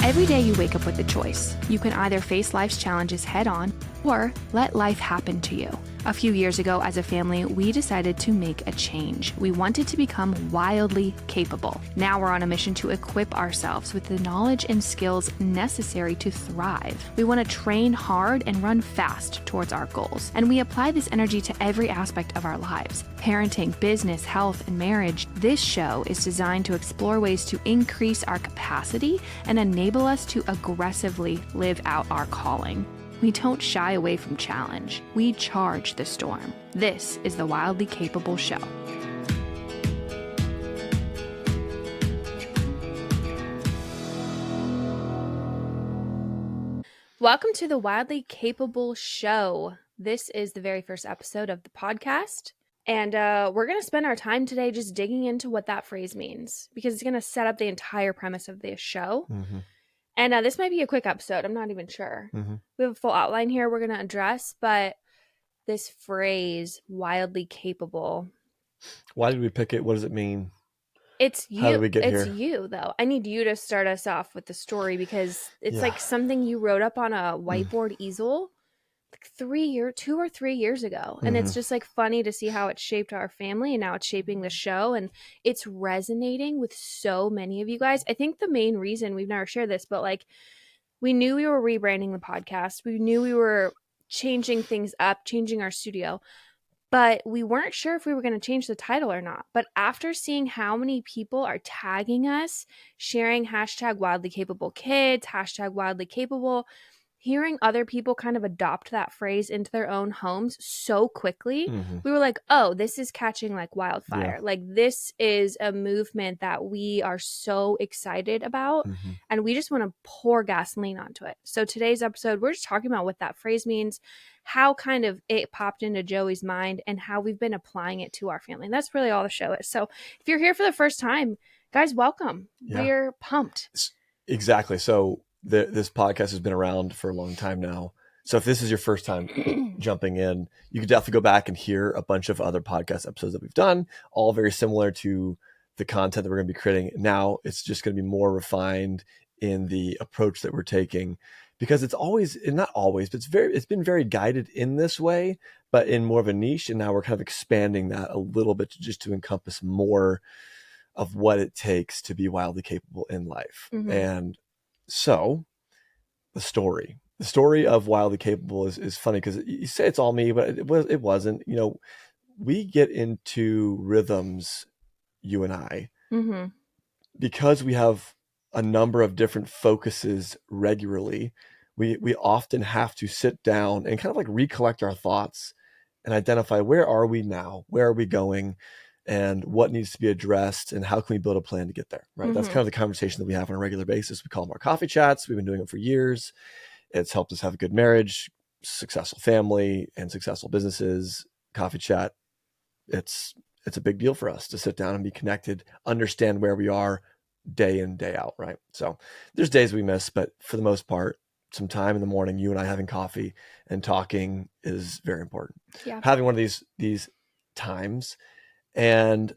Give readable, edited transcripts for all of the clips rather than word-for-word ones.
Every day you wake up with a choice. You can either face life's challenges head on or let life happen to you. A few years ago, as a family, we decided to make a change. We wanted to become wildly capable. Now we're on a mission to equip ourselves with the knowledge and skills necessary to thrive. We want to train hard and run fast towards our goals. And we apply this energy to every aspect of our lives. Parenting, business, health, and marriage. This show is designed to explore ways to increase our capacity and enable us to aggressively live out our calling. We don't shy away from challenge. We charge the storm. This is the Wildly Capable Show. Welcome to the Wildly Capable Show. This is the very first episode of the podcast. And we're going to spend our time today just digging into what that phrase means, because it's going to set up the entire premise of this show. Mm-hmm. And this might be a quick episode. I'm not even sure. Mm-hmm. We have a full outline here we're going to address, but this phrase, wildly capable. Why did we pick it? What does it mean? It's you. How did we get here? It's you, though. I need you to start us off with the story, because it's like something you wrote up on a whiteboard easel like 2 or 3 years ago. And it's just like funny to see how it shaped our family, and now it's shaping the show, and it's resonating with so many of you guys. I think the main reason, we've never shared this, but like we knew we were rebranding the podcast. We knew we were changing things up, changing our studio, but we weren't sure if we were going to change the title or not. But after seeing how many people are tagging us, sharing hashtag wildly capable kids, hashtag wildly capable, hearing other people kind of adopt that phrase into their own homes so quickly, we were like, oh, this is catching like wildfire. Yeah. Like this is a movement that we are so excited about, and we just want to pour gasoline onto it. So today's episode, we're just talking about what that phrase means, how kind of it popped into Joey's mind, and how we've been applying it to our family. And that's really all the show is. So if you're here for the first time, guys, welcome. Yeah. We're pumped. Exactly. So this podcast has been around for a long time now. So if this is your first time jumping in, you can definitely go back and hear a bunch of other podcast episodes that we've done, all very similar to the content that we're going to be creating. Now it's just going to be more refined in the approach that we're taking, because it's always, and not always, but it's been very guided in this way, but in more of a niche. And now we're kind of expanding that a little bit to encompass more of what it takes to be wildly capable in life. And so the story of Wildly Capable is funny, because you say it's all me, but it wasn't. You know, we get into rhythms, you and I, because we have a number of different focuses regularly. We often have to sit down and kind of like recollect our thoughts and identify, where are we now? Where are we going? And what needs to be addressed, and how can we build a plan to get there, right? That's kind of the conversation that we have on a regular basis. We call them our coffee chats. We've been doing it for years. It's helped us have a good marriage, successful family, and successful businesses. Coffee chat, it's a big deal for us to sit down and be connected, understand where we are day in, day out, right? So there's days we miss, but for the most part, some time in the morning, you and I having coffee and talking is very important. Yeah. Having one of these times. And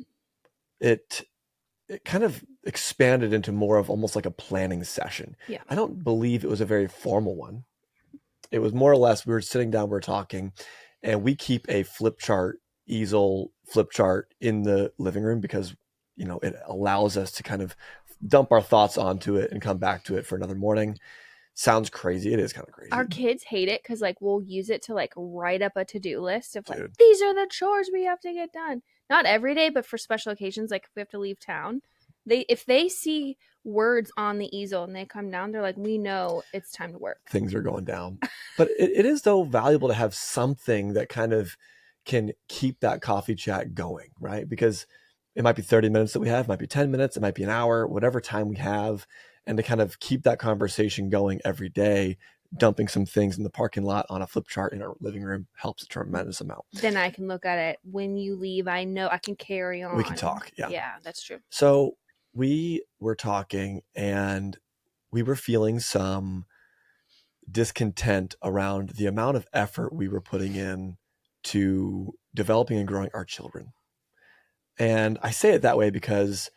it kind of expanded into more of almost like a planning session. Yeah. I don't believe it was a very formal one. It was more or less, we were sitting down, we were talking, and we keep a easel flip chart in the living room, because, you know, it allows us to kind of dump our thoughts onto it and come back to it for another morning. Sounds crazy. It is kind of crazy. Our kids hate it, because like we'll use it to like write up a to-do list of like, these are the chores we have to get done. Not every day, but for special occasions, like if we have to leave town, if they see words on the easel and they come down, they're like, we know it's time to work. Things are going down. But it is, though, valuable to have something that kind of can keep that coffee chat going, right? Because it might be 30 minutes that we have, it might be 10 minutes, it might be an hour, whatever time we have, and to kind of keep that conversation going every day. Dumping some things in the parking lot on a flip chart in our living room helps a tremendous amount. Then I can look at it when you leave. I know I can carry on. We can talk. Yeah. Yeah, that's true. So we were talking, and we were feeling some discontent around the amount of effort we were putting in to developing and growing our children. And I say it that way because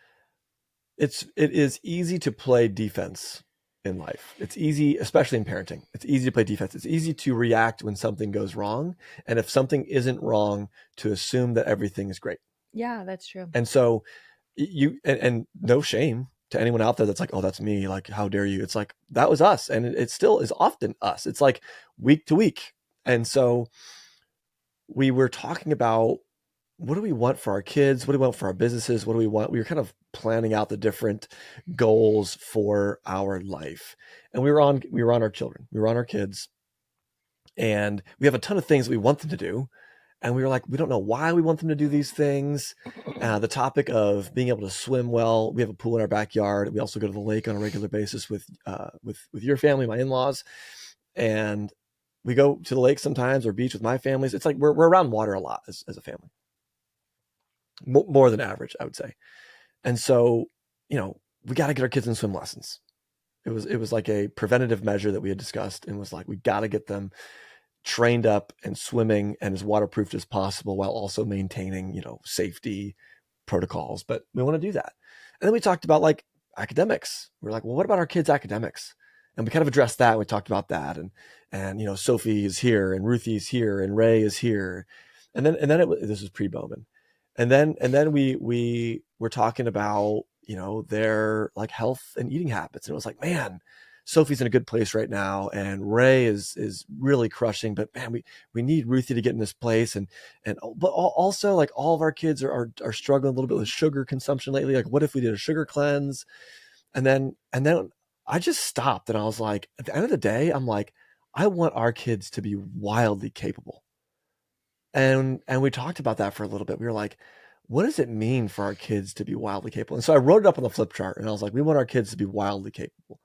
it is easy to play defense in life. It's easy, especially in parenting. It's easy to play defense. It's easy to react when something goes wrong. And if something isn't wrong, to assume that everything is great. Yeah, that's true. And so and no shame to anyone out there that's like, oh, that's me. Like, how dare you? It's like, that was us. And it still is often us. It's like week to week. And so we were talking about, what do we want for our kids? What do we want for our businesses? What do we want? We were kind of planning out the different goals for our life. And we were on our children. We were on our kids. And we have a ton of things that we want them to do. And we were like, we don't know why we want them to do these things. The topic of being able to swim well. We have a pool in our backyard. We also go to the lake on a regular basis with your family, my in-laws. And we go to the lake sometimes, or beach with my families. It's like we're around water a lot as a family. More than average, I would say. And so, we got to get our kids in swim lessons. It was like a preventative measure that we had discussed, and was like, we got to get them trained up and swimming and as waterproofed as possible, while also maintaining, safety protocols. But we want to do that. And then we talked about like academics. We're like, well, what about our kids' academics? And we kind of addressed that. We talked about that. And Sophie is here, and Ruthie's here, and Ray is here. And then this was pre-Bowman. And then we were talking about, their like health and eating habits. And it was like, man, Sophie's in a good place right now, and Ray is really crushing, but man, we need Ruthie to get in this place. But also, like, all of our kids are struggling a little bit with sugar consumption lately. Like, what if we did a sugar cleanse? And then I just stopped, and I was like, at the end of the day, I'm like, I want our kids to be wildly capable. And we talked about that for a little bit. We were like, what does it mean for our kids to be wildly capable? And so I wrote it up on the flip chart, and I was like, we want our kids to be wildly capable.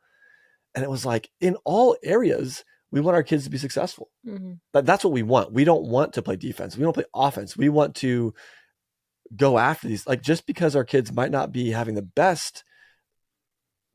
And it was like, in all areas, we want our kids to be successful. Mm-hmm. But that's what we want. We don't want to play defense. We don't play offense. We want to go after these. Like, just because our kids might not be having the best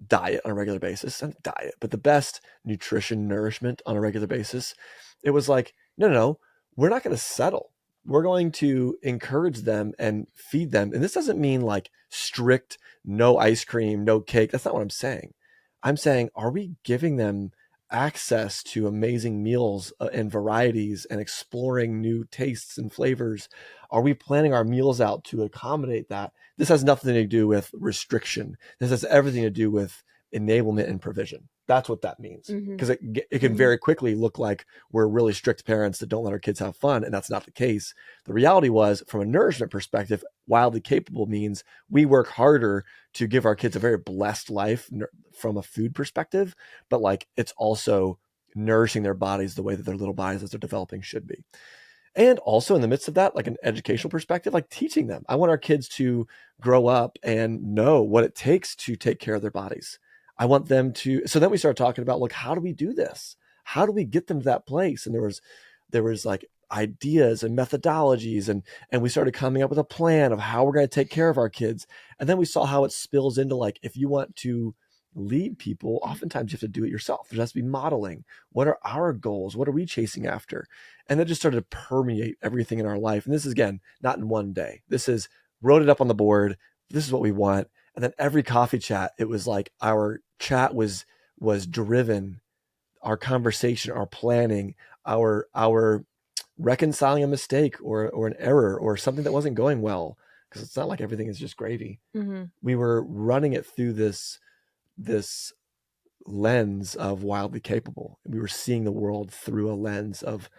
diet on a regular basis, not diet, but the best nutrition, nourishment on a regular basis, it was like, no, we're not going to settle. We're going to encourage them and feed them. And this doesn't mean like strict, no ice cream, no cake. That's not what I'm saying. I'm saying, are we giving them access to amazing meals and varieties, and exploring new tastes and flavors? Are we planning our meals out to accommodate that? This has nothing to do with restriction. This has everything to do with enablement and provision. That's what that means. Because it can very quickly look like we're really strict parents that don't let our kids have fun, and that's not the case. The reality was, from a nourishment perspective, wildly capable means we work harder to give our kids a very blessed life from a food perspective, but like, it's also nourishing their bodies the way that their little bodies as they're developing should be. And also, in the midst of that, like an educational perspective, like teaching them. I want our kids to grow up and know what it takes to take care of their bodies. I want them to. So then we started talking about, like, how do we do this? How do we get them to that place? And there was like ideas and methodologies, and we started coming up with a plan of how we're going to take care of our kids. And then we saw how it spills into, like, if you want to lead people, oftentimes you have to do it yourself. There has to be modeling. What are our goals? What are we chasing after? And that just started to permeate everything in our life. And this is, again, not in one day. This is, wrote it up on the board. This is what we want. And then every coffee chat, it was like our chat was driven, our conversation, our planning, our reconciling a mistake or an error or something that wasn't going well. Because it's not like everything is just gravy. Mm-hmm. We were running it through this lens of wildly capable. We were seeing the world through a lens of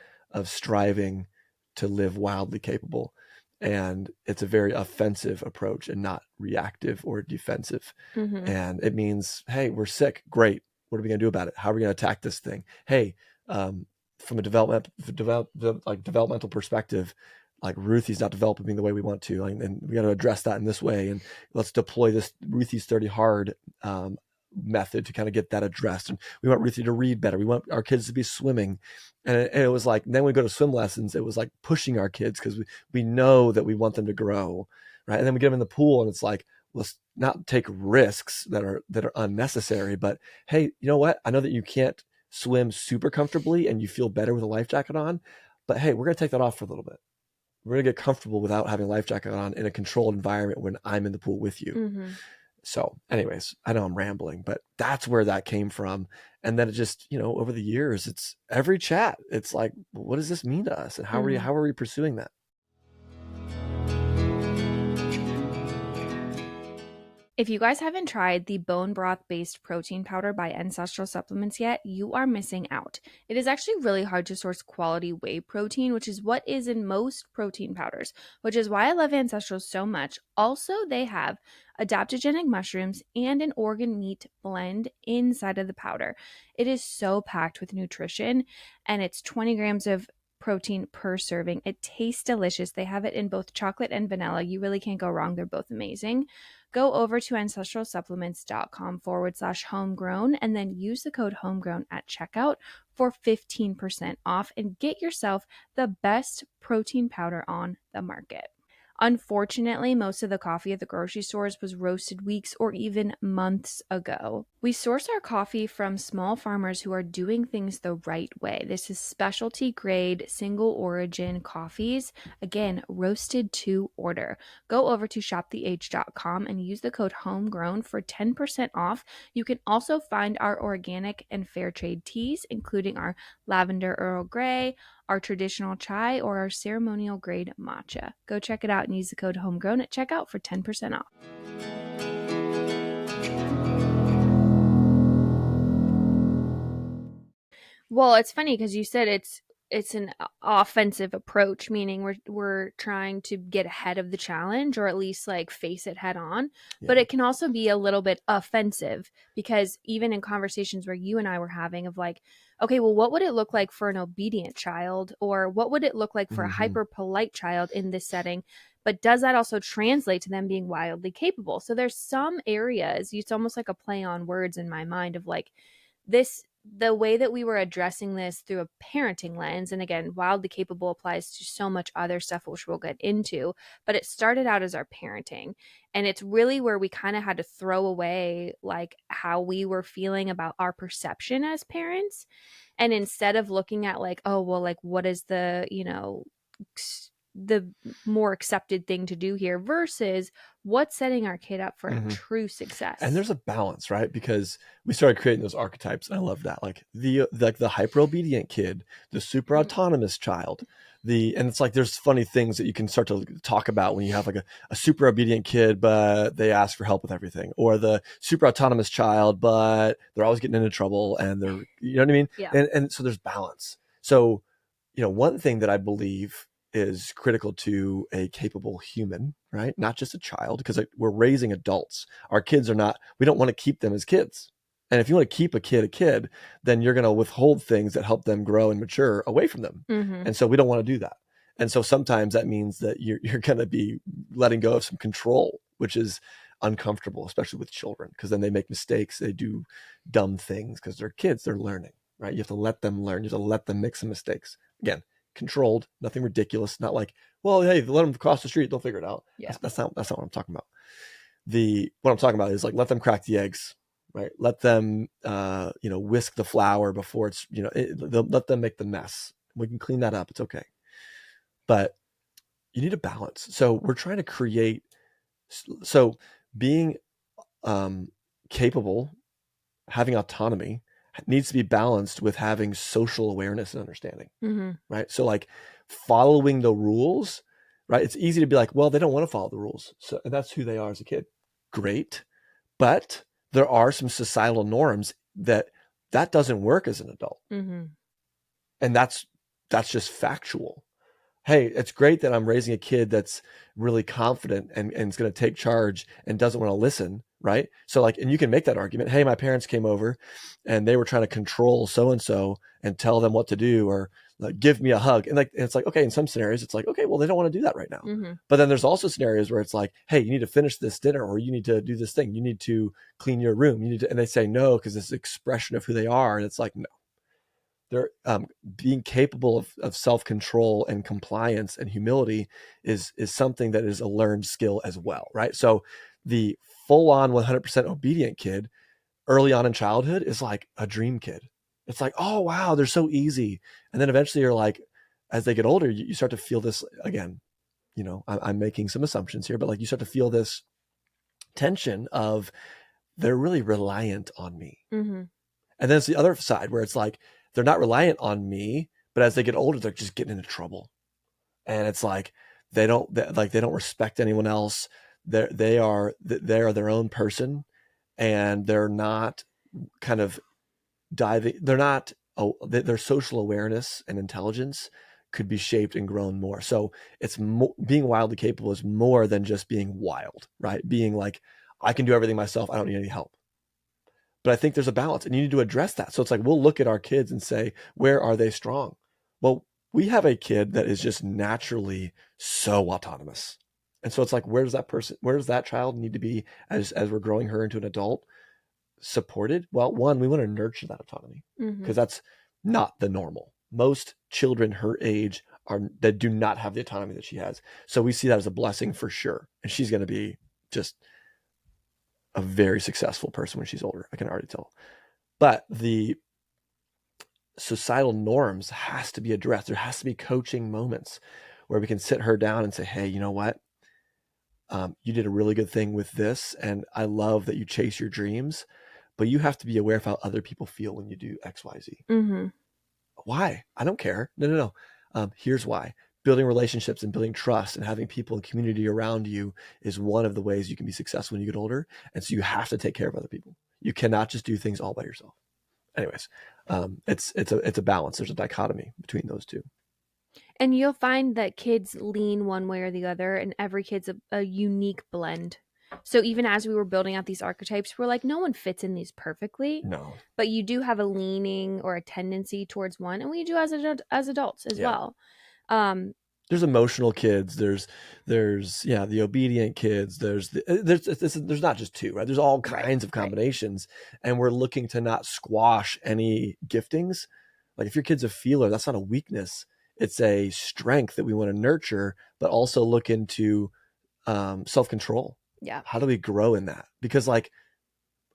striving to live wildly capable. And it's a very offensive approach and not reactive or defensive. Mm-hmm. And it means, hey, we're sick. Great. What are we going to do about it? How are we going to attack this thing? Hey, from a developmental perspective, like, Ruthie's not developing the way we want to, and we got to address that in this way. And let's deploy this Ruthie's 30 hard method to kind of get that addressed. And we want Ruthie to read better. We want our kids to be swimming. And it was like, then we go to swim lessons. It was like pushing our kids, because we know that we want them to grow. Right. And then we get them in the pool, and it's like, let's not take risks that are unnecessary, but hey, you know what? I know that you can't swim super comfortably and you feel better with a life jacket on, but hey, we're going to take that off for a little bit. We're going to get comfortable without having a life jacket on in a controlled environment when I'm in the pool with you. Mm-hmm. So anyways, I know I'm rambling, but that's where that came from. And then it just, over the years, it's every chat. It's like, what does this mean to us? And how are we pursuing that? If you guys haven't tried the bone broth based protein powder by Ancestral Supplements yet, you are missing out. It is actually really hard to source quality whey protein, which is what is in most protein powders, which is why I love Ancestral so much. Also, they have adaptogenic mushrooms and an organ meat blend inside of the powder. It is so packed with nutrition, and it's 20 grams of protein per serving. It tastes delicious. They have it in both chocolate and vanilla. You really can't go wrong. They're both amazing. Go over to ancestralsupplements.com/homegrown and then use the code homegrown at checkout for 15% off and get yourself the best protein powder on the market. Unfortunately, most of the coffee at the grocery stores was roasted weeks or even months ago. We source our coffee from small farmers who are doing things the right way. This is specialty grade, single origin coffees, again, roasted to order. Go over to shoptheh.com and use the code homegrown for 10% off. You can also find our organic and fair trade teas, including our lavender Earl Grey, our traditional chai, or our ceremonial grade matcha. Go check it out and use the code homegrown at checkout for 10% off. Well, it's funny because you said it's an offensive approach, meaning we're trying to get ahead of the challenge or at least like face it head on. Yeah. But it can also be a little bit offensive because even in conversations where you and I were having of like, okay, well, what would it look like for an obedient child, or what would it look like for a hyper polite child in this setting? But does that also translate to them being wildly capable? So there's some areas, it's almost like a play on words in my mind of like the way that we were addressing this through a parenting lens. And again, wildly capable applies to so much other stuff, which we'll get into, but it started out as our parenting. And it's really where we kind of had to throw away like how we were feeling about our perception as parents. And instead of looking at like, oh, well, like what is the more accepted thing to do here versus what's setting our kid up for true success. And there's a balance, right? Because we started creating those archetypes, and I love that. Like the hyper obedient kid, the super autonomous child, and it's like there's funny things that you can start to talk about when you have like a super obedient kid, but they ask for help with everything, or the super autonomous child, but they're always getting into trouble, and they're, you know what I mean? Yeah. And so there's balance. So, one thing that I believe is critical to a capable human, right? Not just a child, because we're raising adults. Our kids we don't want to keep them as kids. And if you want to keep a kid, then you're going to withhold things that help them grow and mature away from them. And so we don't want to do that. And so sometimes that means that you're going to be letting go of some control, which is uncomfortable, especially with children, because then they make mistakes. They do dumb things because they're kids, they're learning, right? You have to let them learn. You have to let them make some mistakes. Again, controlled, nothing ridiculous, not like, well, hey, let them cross the street, they'll figure it out. Yeah. That's not what I'm talking about. What I'm talking about is like, let them crack the eggs, right? Let them, whisk the flour before it's, let them make the mess. We can clean that up. It's okay. But you need a balance. So we're trying to create, being capable, having autonomy, needs to be balanced with having social awareness and understanding, right? So like following the rules, right? It's easy to be like, well, they don't want to follow the rules. So and that's who they are as a kid. Great. But there are some societal norms that doesn't work as an adult. And that's just factual. Hey, it's great that I'm raising a kid that's really confident and is going to take charge and doesn't want to listen, right? So like, and you can make that argument. Hey, my parents came over and they were trying to control so-and-so and tell them what to do, or like, give me a hug. And it's like, okay, in some scenarios, it's like, okay, well, they don't want to do that right now. But then there's also scenarios where it's like, hey, you need to finish this dinner, or you need to do this thing. You need to clean your room. And they say no, because it's an expression of who they are. And it's like, no. They're being capable of self-control and compliance and humility is something that is a learned skill as well, right? So the full-on 100% obedient kid early on in childhood is like a dream kid. It's like, oh, wow, they're so easy. And then eventually you're like, as they get older, you start to feel this, again, I'm making some assumptions here, but like you start to feel this tension of they're really reliant on me. Mm-hmm. And then it's the other side where it's like they're not reliant on me, but as they get older, they're just getting into trouble. And it's like they don't respect anyone else. They are their own person, and they're not kind of diving. They're not. Their social awareness and intelligence could be shaped and grown more. So it's being wildly capable is more than just being wild, right? Being like, I can do everything myself. I don't need any help. But I think there's a balance, and you need to address that. So it's like we'll look at our kids and say, where are they strong? Well, we have a kid that is just naturally so autonomous. And so it's like, where does that child need to be as we're growing her into an adult, supported? Well, one, we want to nurture that autonomy because that's not the normal. Most children her age that do not have the autonomy that she has. So we see that as a blessing for sure. And she's going to be just a very successful person when she's older. I can already tell. But the societal norms has to be addressed. There has to be coaching moments where we can sit her down and say, hey, you know what? You did a really good thing with this. And I love that you chase your dreams, but you have to be aware of how other people feel when you do X, Y, Z. Mm-hmm. Why? I don't care. No. Here's why. Building relationships and building trust and having people and community around you is one of the ways you can be successful when you get older. And so you have to take care of other people. You cannot just do things all by yourself. Anyways, it's a balance. There's a dichotomy between those two. And you'll find that kids lean one way or the other, and every kid's a unique blend. So even as we were building out these archetypes, we're like, no one fits in these perfectly. No. But you do have a leaning or a tendency towards one, and we do as adults as well. There's emotional kids. There's the obedient kids. There's not just two, right? There's all kinds of combinations, and we're looking to not squash any giftings. Like if your kid's a feeler, that's not a weakness. It's a strength that we want to nurture, but also look into self-control. Yeah. How do we grow in that? Because like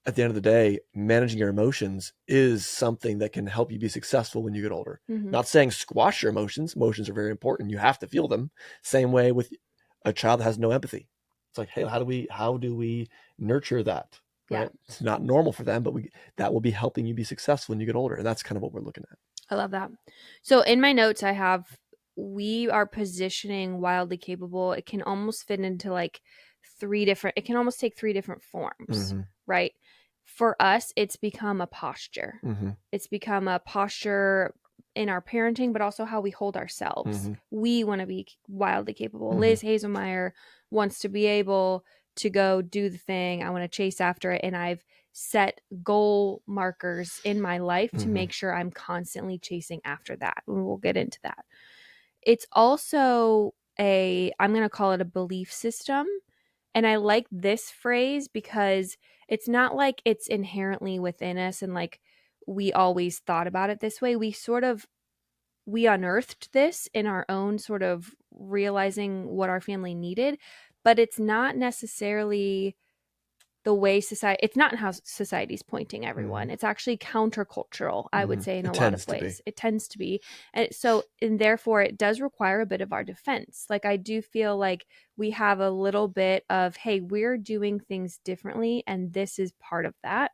at the end of the day, managing your emotions is something that can help you be successful when you get older. Mm-hmm. Not saying squash your emotions. Emotions are very important. You have to feel them. Same way with a child that has no empathy. It's like, hey, how do we nurture that? Right? Yeah. It's not normal for them, but that will be helping you be successful when you get older. And that's kind of what we're looking at. I love that. So in my notes, I have, we are positioning wildly capable. It can almost fit into like it can almost take three different forms, right? For us, it's become a posture. It's become a posture in our parenting, but also how we hold ourselves. We want to be wildly capable. Liz Haselmayer wants to be able to go do the thing. I want to chase after it. And I've set goal markers in my life to make sure I'm constantly chasing after that. And we'll get into that. It's also I'm going to call it a belief system. And I like this phrase because it's not like it's inherently within us and like we always thought about it this way. We unearthed this in our own sort of realizing what our family needed, but it's not necessarily the way it's not how society's pointing everyone. It's actually countercultural, I would say, in a lot of ways. It tends to be. And therefore it does require a bit of our defense. Like I do feel like we have a little bit of, hey, we're doing things differently and this is part of that.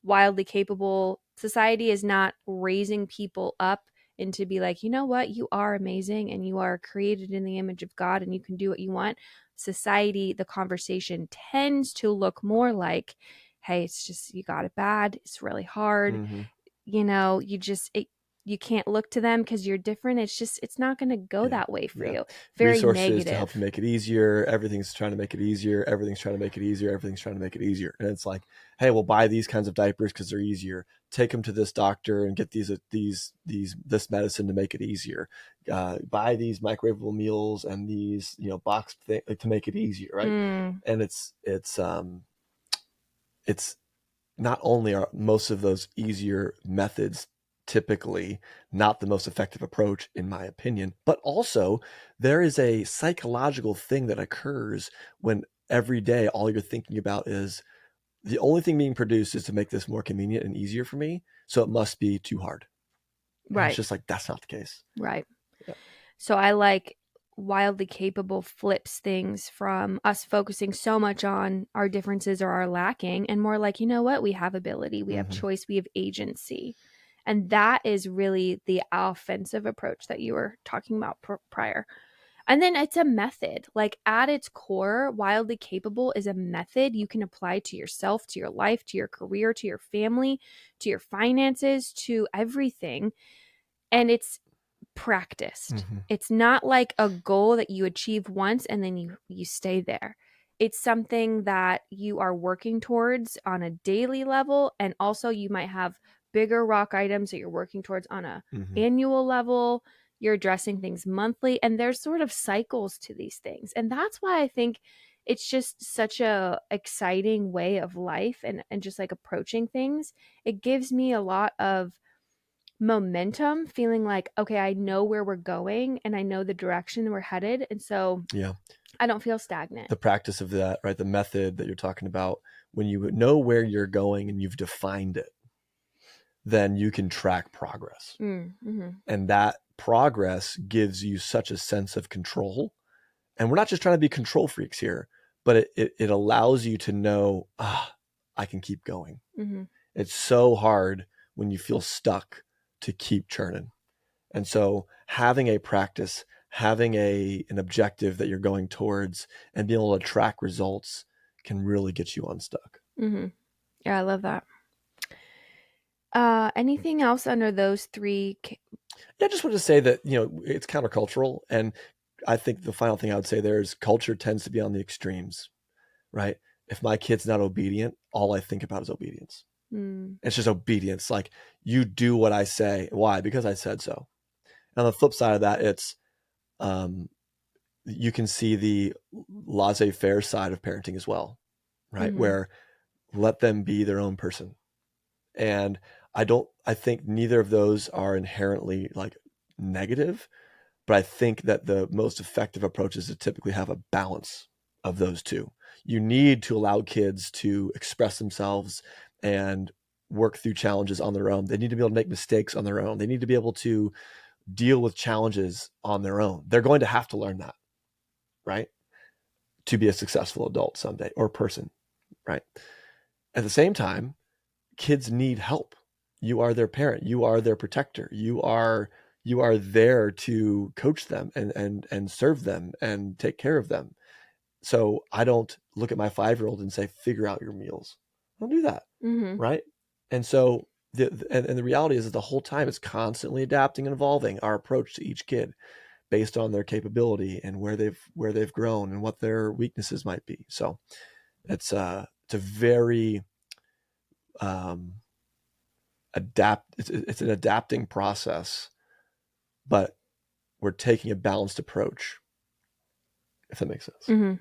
Wildly capable society is not raising people up and to be like, you know what, you are amazing and you are created in the image of God and you can do what you want. Society, the conversation tends to look more like, hey, it's just, you got it bad. It's really hard. You know, you can't look to them because you're different. It's not going to go that way for you. Very resources negative. To help you make it easier. Everything's trying to make it easier. Everything's trying to make it easier. Everything's trying to make it easier. And it's like, hey, we'll buy these kinds of diapers because they're easier. Take them to this doctor and get this medicine to make it easier. Buy these microwavable meals and these, boxed to make it easier, right? And it's not only are most of those easier methods typically not the most effective approach, in my opinion, but also there is a psychological thing that occurs when every day all you're thinking about is the only thing being produced is to make this more convenient and easier for me. So it must be too hard. And right. It's just like, that's not the case. Right. Yeah. So I like wildly capable flips things from us focusing so much on our differences or our lacking, and more like, you know what, we have ability, we have choice, we have agency. And that is really the offensive approach that you were talking about prior. And then it's a method. Like at its core, wildly capable is a method you can apply to yourself, to your life, to your career, to your family, to your finances, to everything. And it's practiced. It's not like a goal that you achieve once and then you stay there. It's something that you are working towards on a daily level, and also you might have bigger rock items that you're working towards on a annual level. You're addressing things monthly, and there's sort of cycles to these things. And that's why I think it's just such a exciting way of life, and just like approaching things. It gives me a lot of momentum, feeling like, okay, I know where we're going and I know the direction we're headed. And so Yeah. I don't feel stagnant. The practice of that, right? The method that you're talking about, when you know where you're going and you've defined it, then you can track progress. And that progress gives you such a sense of control. And we're not just trying to be control freaks here, but it allows you to know, I can keep going. It's so hard when you feel stuck to keep churning. And so having a practice, having an objective that you're going towards, and being able to track results can really get you unstuck. Yeah, I love that. Anything else under those three? Yeah, I just want to say that, it's countercultural. And I think the final thing I would say there is culture tends to be on the extremes, right? If my kid's not obedient, all I think about is obedience. It's just obedience. Like, you do what I say. Why? Because I said so. And on the flip side of that, it's, you can see the laissez-faire side of parenting as well, right? Where let them be their own person. And I think neither of those are inherently like negative, but I think that the most effective approach is to typically have a balance of those two. You need to allow kids to express themselves and work through challenges on their own. They need to be able to make mistakes on their own. They need to be able to deal with challenges on their own. They're going to have to learn that, right? To be a successful adult someday, or person, right? At the same time, kids need help. You are their parent. You are their protector. You are there to coach them and serve them and take care of them. So I don't look at my 5-year-old and say, figure out your meals. I don't do that, right? And so the reality is that the whole time it's constantly adapting and evolving our approach to each kid based on their capability and where they've grown and what their weaknesses might be. So it's a very it's an adapting process, but we're taking a balanced approach, if that makes sense.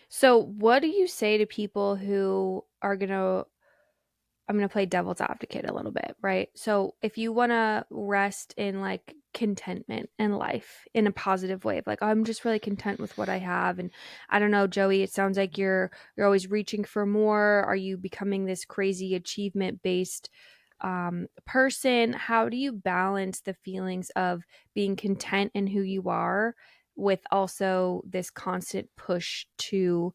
So what do you say to people who are I'm going to play devil's advocate a little bit, right? So if you want to rest in like contentment in life in a positive way of like, oh, I'm just really content with what I have. And I don't know, Joey, it sounds like you're always reaching for more. Are you becoming this crazy achievement based person? How do you balance the feelings of being content in who you are with also this constant push to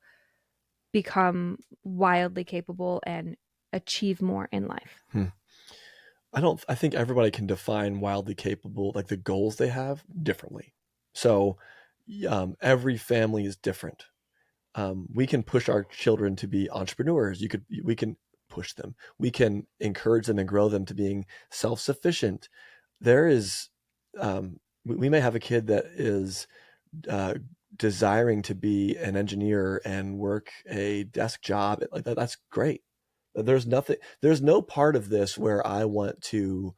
become wildly capable and achieve more in life? I think everybody can define wildly capable, like the goals they have, differently. So every family is different. We can push our children to be entrepreneurs. We can push them. We can encourage them and grow them to being self-sufficient. There is, we may have a kid that is desiring to be an engineer and work a desk job like that. That's great. There's no part of this where I want to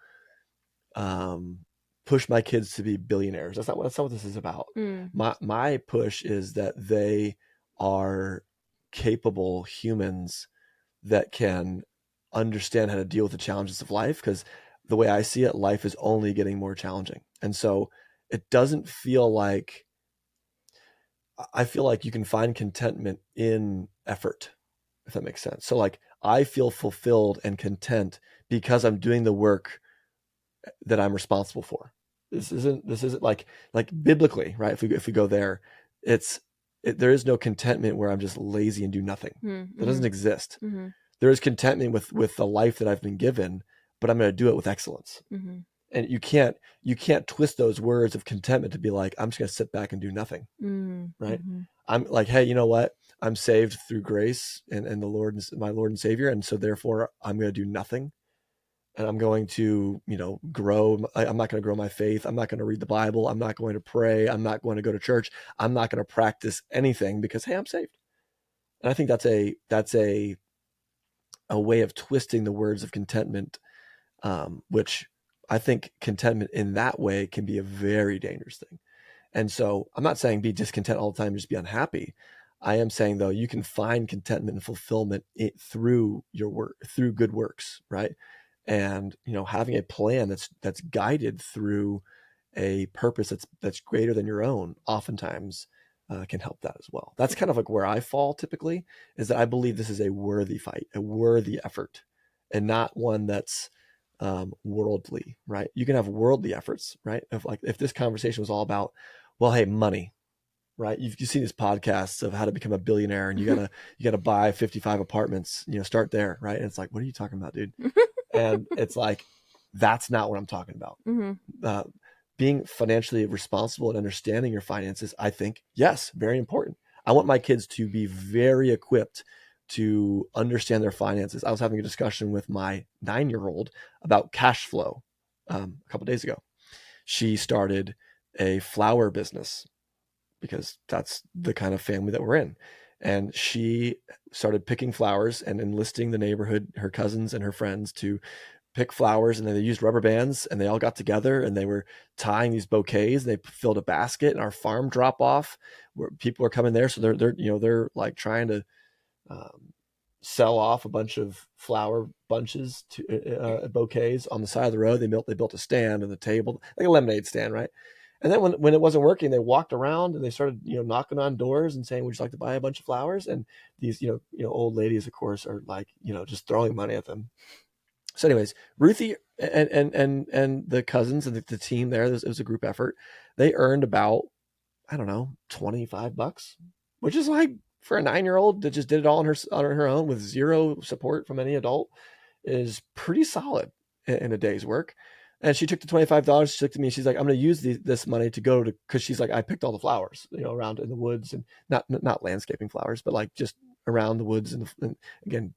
push my kids to be billionaires. That's not what this is about. My push is that they are capable humans that can understand how to deal with the challenges of life, because the way I see it, life is only getting more challenging. And so it doesn't feel like, I feel like you can find contentment in effort, if that makes sense. So like, I feel fulfilled and content because I'm doing the work that I'm responsible for. This isn't like biblically, right? If we go there, there is no contentment where I'm just lazy and do nothing. Mm-hmm. That doesn't exist. Mm-hmm. There is contentment with the life that I've been given, but I'm going to do it with excellence. Mm-hmm. And you can't twist those words of contentment to be like, I'm just going to sit back and do nothing. Mm-hmm. Right. I'm like, hey, you know what? I'm saved through grace and the Lord, my Lord and Savior. And so therefore I'm going to do nothing. And I'm going to, grow. I'm not going to grow my faith. I'm not going to read the Bible. I'm not going to pray. I'm not going to go to church. I'm not going to practice anything because, hey, I'm saved. And I think that's a way of twisting the words of contentment, which I think contentment in that way can be a very dangerous thing. And so I'm not saying be discontent all the time, just be unhappy. I am saying, though, you can find contentment and fulfillment through your work, through good works, right? And having a plan that's guided through a purpose that's greater than your own, oftentimes can help that as well. That's kind of like where I fall typically, is that I believe this is a worthy fight, a worthy effort, and not one that's worldly, right? You can have worldly efforts, right? If this conversation was all about, well, hey, money, right? You've seen these podcasts of how to become a billionaire, and you gotta buy 55 apartments, start there, right? And it's like, what are you talking about, dude? And it's like, that's not what I'm talking about. Mm-hmm. Being financially responsible and understanding your finances, I think, yes, very important. I want my kids to be very equipped to understand their finances. I was having a discussion with my 9-year-old about cash flow a couple of days ago. She started a flower business because that's the kind of family that we're in. And she started picking flowers and enlisting the neighborhood, her cousins and her friends, to pick flowers. And then they used rubber bands, and they all got together and they were tying these bouquets. They filled a basket, and our farm drop off where people are coming there. So they're like trying to sell off a bunch of flower bunches to bouquets on the side of the road. They built a stand and a table, like a lemonade stand, right? And then when it wasn't working, they walked around and they started, knocking on doors and saying, "Would you like to buy a bunch of flowers?" And these, old ladies, of course, are like, just throwing money at them. So, anyways, Ruthie and the cousins and the team there, it was a group effort. They earned about, I don't know, $25, which is like, for a 9-year-old that just did it all on her own with zero support from any adult, is pretty solid in a day's work. And she took the $25. She looked at me. She's like, "I'm going to use this money to go to," because she's like, "I picked all the flowers, around in the woods, and not landscaping flowers, but like just around the woods, and again,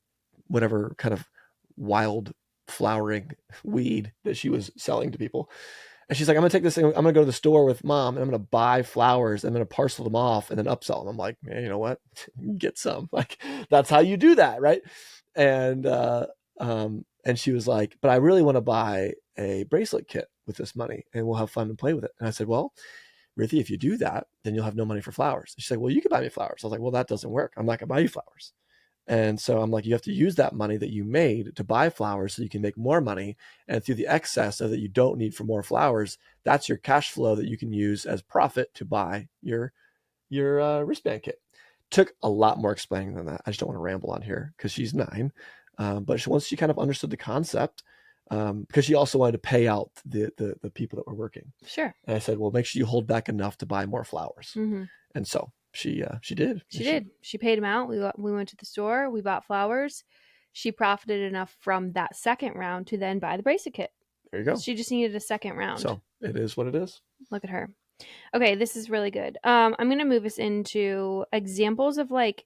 whatever kind of wild flowering weed that she was selling to people." And she's like, "I'm going to take this thing. I'm going to go to the store with Mom, and I'm going to buy flowers. I'm going to parcel them off and then upsell them." I'm like, "Man, you know what? Get some." Like, that's how you do that, right? And she was like, "But I really want to buy a bracelet kit with this money, and we'll have fun and play with it." And I said, "Well, Ruthie, if you do that, then you'll have no money for flowers." She's like, "Well, you can buy me flowers." I was like, "Well, that doesn't work. I'm not going to buy you flowers." And so I'm like, "You have to use that money that you made to buy flowers so you can make more money. And through the excess that you don't need for more flowers, that's your cash flow that you can use as profit to buy your wristband kit." Took a lot more explaining than that. I just don't want to ramble on here because she's 9. But once she kind of understood the concept, because she also wanted to pay out the people that were working. Sure. And I said, "Well, make sure you hold back enough to buy more flowers." Mm-hmm. And so she did. She did. She paid him out. We went to the store. We bought flowers. She profited enough from that second round to then buy the bracelet kit. There you go. She just needed a second round. So it is what it is. Look at her. Okay, this is really good. I'm going to move us into examples of like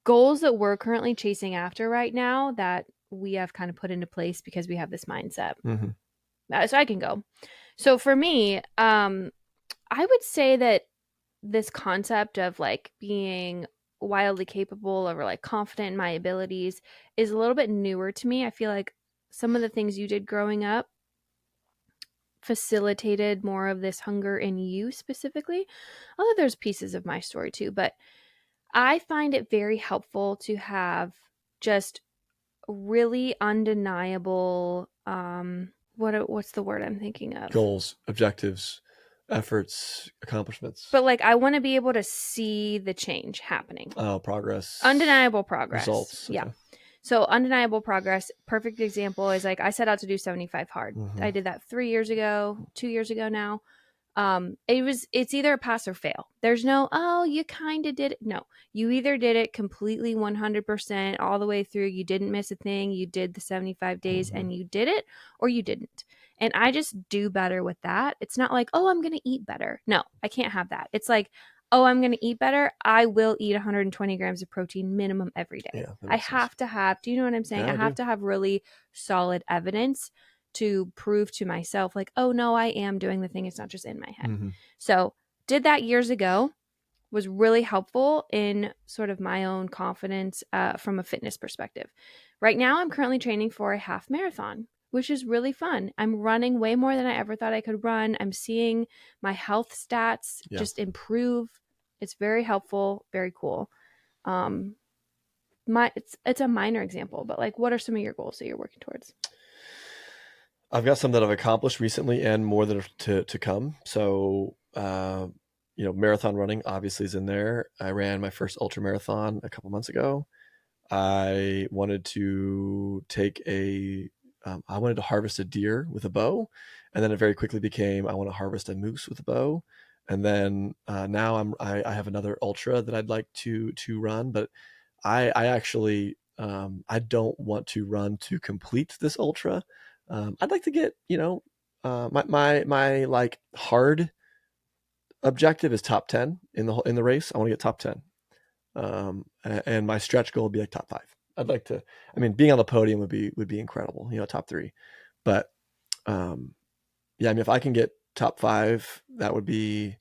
goals that we're currently chasing after right now that we have kind of put into place because we have this mindset. Mm-hmm. So I can go. So for me, I would say that this concept of like being wildly capable or like confident in my abilities is a little bit newer to me. I feel like some of the things you did growing up facilitated more of this hunger in you specifically. Although there's pieces of my story too, but I find it very helpful to have just really undeniable what's the word I'm thinking of? Goals, objectives, efforts, accomplishments. But like I want to be able to see the change happening. Progress. Undeniable progress. Results. Yeah. Okay. So undeniable progress. Perfect example is like I set out to do 75 hard. Mm-hmm. I did that 3 years ago, 2 years ago now. It's either a pass or fail. There's no, oh, you kind of did it. No, you either did it completely 100% all the way through. You didn't miss a thing. You did the 75 days and you did it, or you didn't. And I just do better with that. It's not like, oh, I'm going to eat better. No, I can't have that. It's like, oh, I'm going to eat better. I will eat 120 grams of protein minimum every day. Yeah, I have to have, do you know what I'm saying? Yeah, I have to have really solid evidence to prove to myself, like, oh no, I am doing the thing. It's not just in my head. Mm-hmm. So did that years ago, was really helpful in sort of my own confidence from a fitness perspective. Right now, I'm currently training for a half marathon, which is really fun. I'm running way more than I ever thought I could run. I'm seeing my health stats just improve. It's very helpful, very cool. It's a minor example, but like, what are some of your goals that you're working towards? I've got some that I've accomplished recently and more that are to come. So, marathon running obviously is in there. I ran my first ultra marathon a couple months ago. I wanted to I wanted to harvest a deer with a bow, and then it very quickly became, I want to harvest a moose with a bow. And then now I have another ultra that I'd like to run, but I actually, I don't want to run to complete this ultra. I'd like to get, my like hard objective is top 10 in the race. I want to get top 10. And my stretch goal would be like top 5. I'd like to, being on the podium would be incredible, top 3. But, if I can get top 5, that would be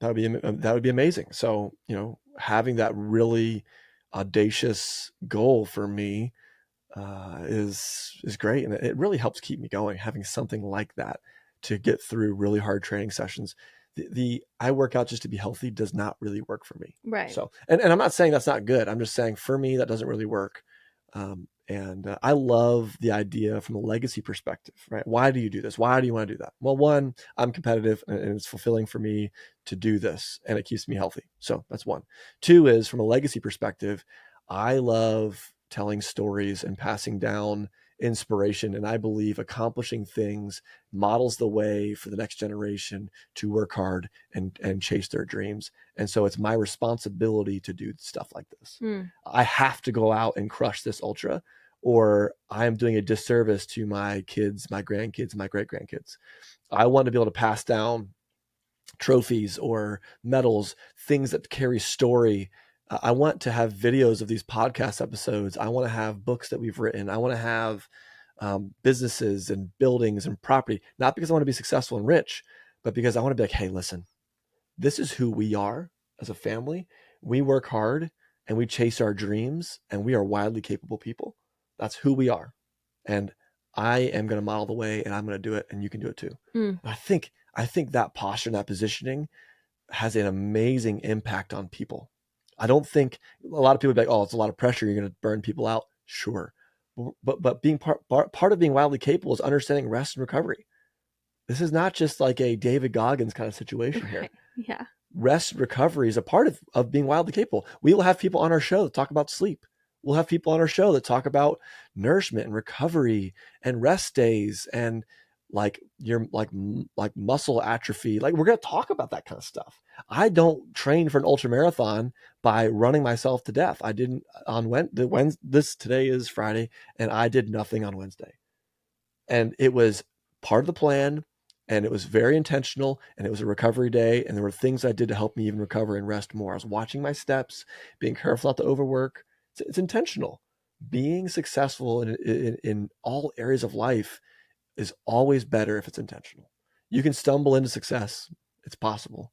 amazing. So, having that really audacious goal for me is great, and it really helps keep me going. Having something like that to get through really hard training sessions. I work out just to be healthy does not really work for me. Right. So, and I'm not saying that's not good. I'm just saying for me that doesn't really work. And I love the idea from a legacy perspective, right? Why do you do this? Why do you want to do that? Well, one, I'm competitive and it's fulfilling for me to do this and it keeps me healthy. So that's one. Two is from a legacy perspective, I love telling stories and passing down inspiration. And I believe accomplishing things models the way for the next generation to work hard and chase their dreams. And so it's my responsibility to do stuff like this. I have to go out and crush this ultra, or I'm doing a disservice to my kids, my grandkids, my great grandkids. I want to be able to pass down trophies or medals, things that carry story. I want to have videos of these podcast episodes. I want to have books that we've written. I want to have businesses and buildings and property, not because I want to be successful and rich, but because I want to be like, hey, listen, this is who we are as a family. We work hard and we chase our dreams, and we are wildly capable people. That's who we are. And I am going to model the way, and I'm going to do it, and you can do it too. I think that posture and that positioning has an amazing impact on people. I don't think a lot of people would be like, oh, it's a lot of pressure. You're going to burn people out. Sure. But being part of being wildly capable is understanding rest and recovery. This is not just like a David Goggins kind of situation here. Yeah. Rest and recovery is a part of being wildly capable. We will have people on our show that talk about sleep. We'll have people on our show that talk about nourishment and recovery and rest days and like your like muscle atrophy. Like we're going to talk about that kind of stuff. I don't train for an ultra marathon by running myself to death. I didn't on today is Friday, and I did nothing on Wednesday. And it was part of the plan, and it was very intentional, and it was a recovery day, and there were things I did to help me even recover and rest more. I was watching my steps, being careful not to overwork. It's intentional. Being successful in all areas of life is always better if it's intentional. You can stumble into success. It's possible.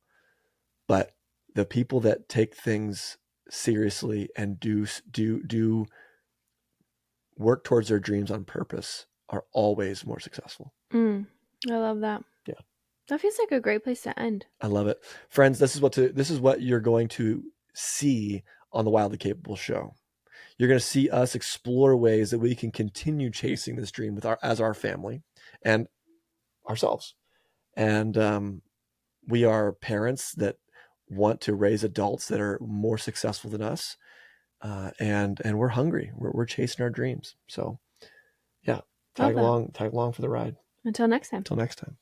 But the people that take things seriously and do work towards their dreams on purpose are always more successful. I love that. Yeah. That feels like a great place to end. I love it. Friends, this is what you're going to see on the Wildly Capable show. You're going to see us explore ways that we can continue chasing this dream as our family and ourselves. And we are parents that want to raise adults that are more successful than us. and we're hungry. We're chasing our dreams. So yeah, tag along for the ride. Until next time. Until next time.